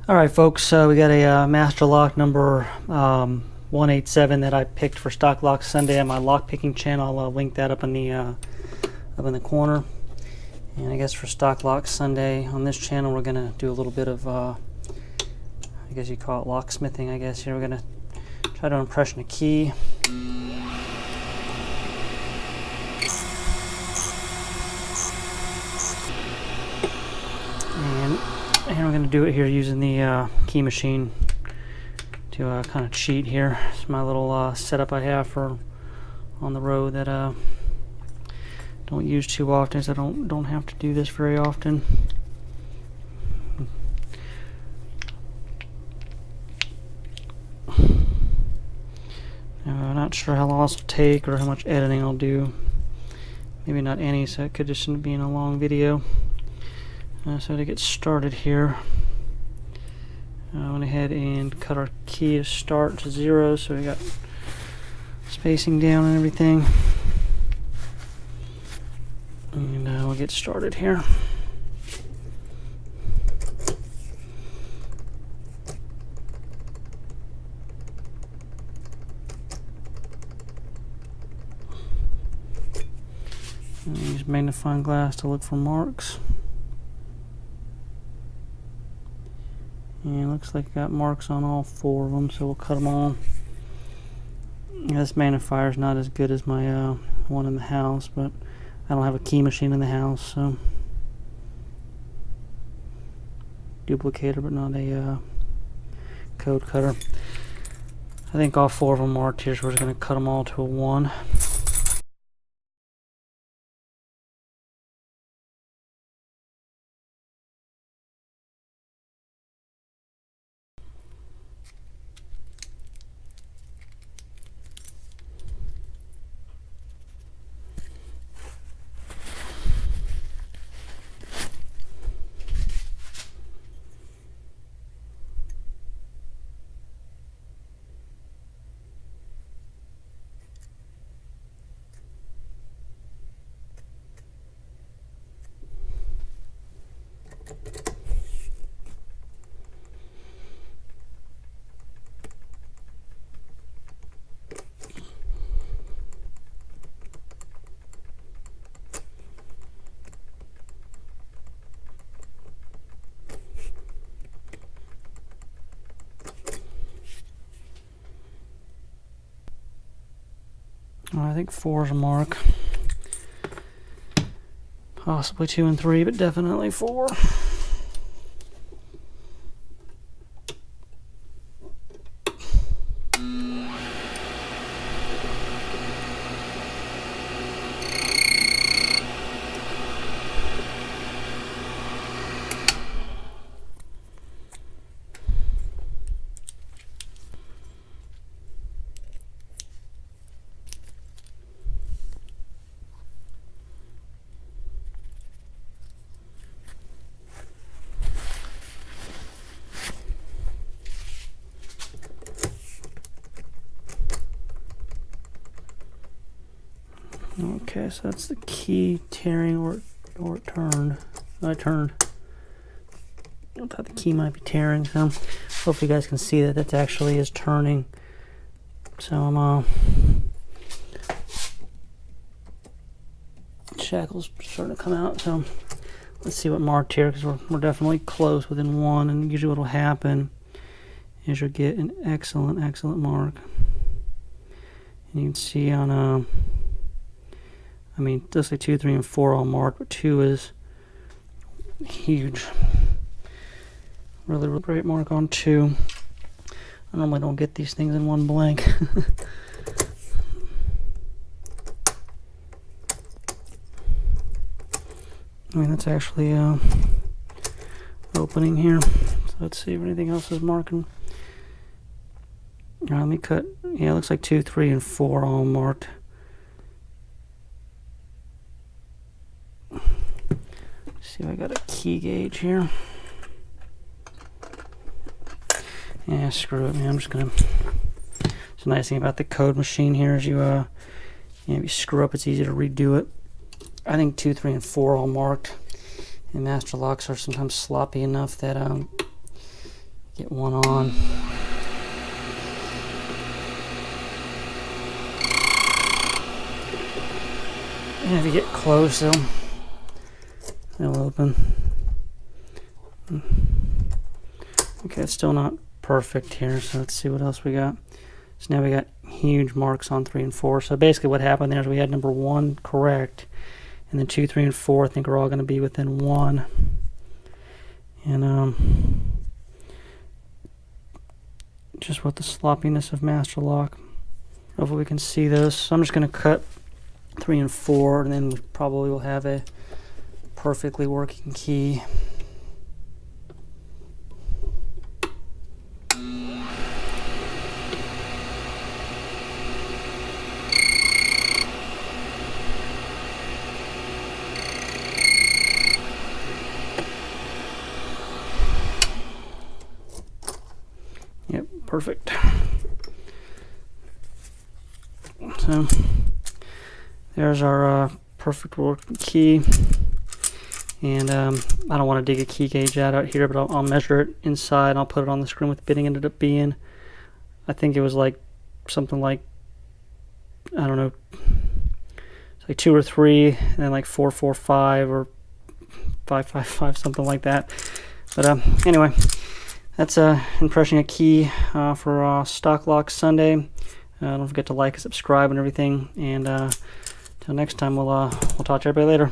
Alright folks, we got a master lock number 187 that I picked for Stock Lock Sunday on my lock picking channel. I'll link that up in the corner. And I guess for Stock Lock Sunday on this channel we're going to do a little bit of, I guess you call it locksmithing, I guess. Here we're going to try to impression a key. And we're going to do it here using the key machine to kind of cheat here. It's my little setup I have for on the road that don't use too often, so I don't have to do this very often. I'm not sure how long this will take or how much editing I'll do. Maybe not any, so it could just end up being a long video. So to get started here, I went ahead and cut our key to start to 0, so we got spacing down and everything. And we'll get started here. And use magnifying glass to look for marks. And it looks like I got marks on all 4 of them, so we'll cut them all. This magnifier is not as good as my one in the house, but I don't have a key machine in the house, so duplicator, but not a code cutter. I think all 4 of them marked here, so we're just going to cut them all to a 1. I think 4 is a mark. Possibly 2 and 3, but definitely 4. Okay, so that's the key tearing or it turned. I turned. I thought the key might be tearing, so hopefully you guys can see that actually is turning. So I'm shackles starting to come out. So let's see what marked here, because we're definitely close within 1. And usually what will happen is you'll get an excellent mark. And you can see on I mean, let's say 2, 3, and 4 all marked, but 2 is huge. Really great mark on 2. I normally don't get these things in one blank. I mean, that's actually opening here. So let's see if anything else is marking. All right, let me cut. Yeah, it looks like 2, 3, and 4 all marked. See if I got a key gauge here. Yeah, screw it, man. I'm just gonna. It's the nice thing about the code machine here is if you screw up, it's easy to redo it. I think 2, 3, and 4 all marked. And master locks are sometimes sloppy enough that Get one on. And if you get close, it'll open. Okay, it's still not perfect here, so let's see what else we got. So now we got huge marks on 3 and 4. So basically what happened there is we had number 1 correct, and then 2, 3, and 4 I think are all going to be within 1. And just with the sloppiness of Master Lock. Hopefully we can see those. So I'm just going to cut 3 and 4, and then we probably will have a perfectly working key. Yep, perfect. So there's our perfect working key. And I don't want to dig a key gauge out here, but I'll measure it inside and I'll put it on the screen. What the bitting ended up being, I think it was like something like, I don't know, it's like 2 or 3, and then like 445 or 555, something like that. But anyway, that's impressing a key for Stock Lock Sunday. Don't forget to like and subscribe and everything. And until next time, we'll talk to everybody later.